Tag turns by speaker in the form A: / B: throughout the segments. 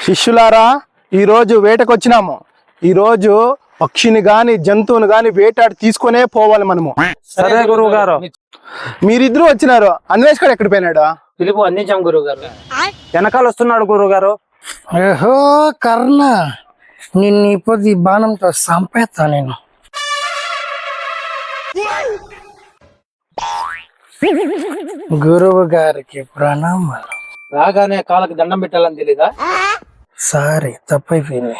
A: శిష్యులారా, ఈరోజు వేటకొచ్చినాము. ఈరోజు పక్షిని గాని జంతువుని గాని వేటాడి తీసుకునే పోవాలి మనము.
B: సరే గురువు గారు.
A: మీరిద్దరు వచ్చినారు, అన్వేష్ గారు ఎక్కడ పోయినాడు?
C: పిలుపు అందించాం గురువు గారు.
B: వెనకాల వస్తున్నాడు గురువు గారు.
D: ఏహో కర్ణ, నిన్ను ఇప్పుడు ఈ బాణంతో చంపేస్తా నేను. గురువు గారికి ప్రణామాలు.
C: రాగానే కాళ్ళకి దండం పెట్టాలని తెలీదా?
D: సారీ, తప్పైపోయింది.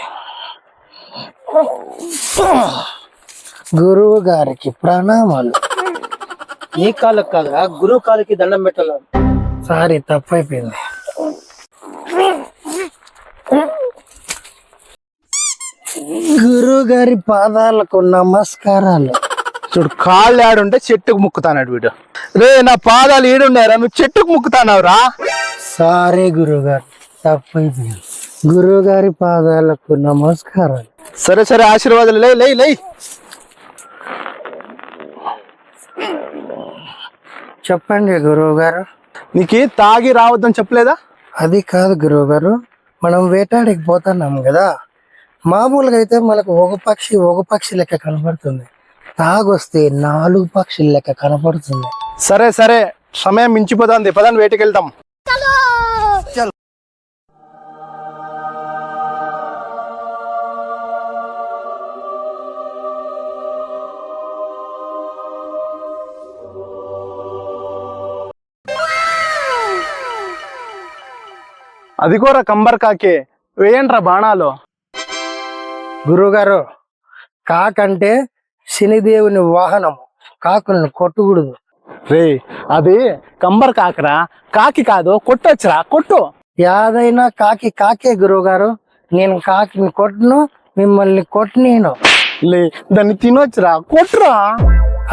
D: గురువు గారికి ప్రణామాలు.
C: నీ కాళ్ళకి కాదురా, గురువు కాళ్ళకి దండం పెట్టాలని.
D: సారీ, తప్పైపోయింది. గురువు గారి పాదాలకు నమస్కారాలు.
A: చూడు, కాళ్ళు ఆడుంటే చెట్టుకు ముక్కుతానాడు వీడు. రే, నా పాదాలు ఈడుండారా, నువ్వు చెట్టుకు ముక్కుతానావురా?
D: సారీ గురువు గారు, తప్పైపోయింది. గురువు గారి పాదాలకు నమస్కారాలు.
A: సరే సరే, ఆశీర్వాదాలు. లై లై లై.
D: చెప్పండి గురువు గారు.
A: నీకు తాగి రావద్దని చెప్పలేదా?
D: అది కాదు గురువు గారు, మనం వేటాడికి పోతున్నాం కదా, మామూలుగా అయితే మనకు ఒక పక్షి లెక్క కనపడుతుంది, తాగొస్తే 4 పక్షుల లెక్క కనపడుతుంది.
A: సరే సరే, సమయం మించిపోతుంది, పదని వేటకి వెళ్తాం. అది కూడా కంబర్ కాకే, వేయండ్రా బాణాలు.
D: గురువు గారు, కాకంటే శనిదేవుని వాహనము, కాకులను కొట్టకూడదు.
A: రే, అది కంబర్ కాకరా, కాకి కాదు, కొట్టొచ్చురా, కొట్టు.
D: యాదైనా కాకి కాకే గురువు గారు, నేను కాకిని కొట్టను, మిమ్మల్ని కొట్టనేను.
A: లే, దాన్ని తినొచ్చురా, కొట్టురా.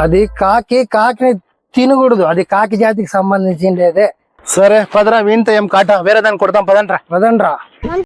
D: అది కాకిని తినకూడదు, అది కాకి జాతికి సంబంధించింది.
A: సరే పదరా, వీంత ఏం కాట, వేరే దాన్ని కొడతాం, పదండ్రా.
D: వదండ్రా.